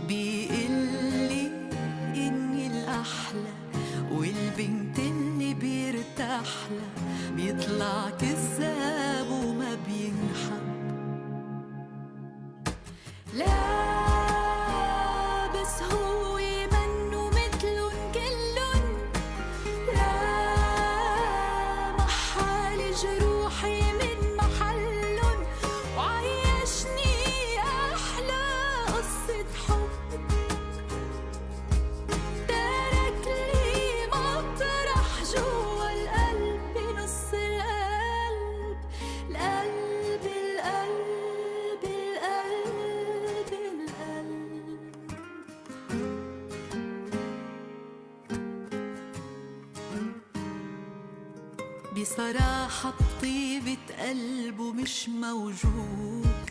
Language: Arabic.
بيقلي إني الأحلى والبنت اللي بيرتاحلها بيطلع كذاب وما بينحب. لا بس هو منه متلن كلن، لا محال جروحي من محلن، وعيشني أحلى قصة حب. ترك لي مطرح جوا القلب بنص القلب، القلب القلب القلب القلب. بصراحة بطيبة قلبه مش موجود،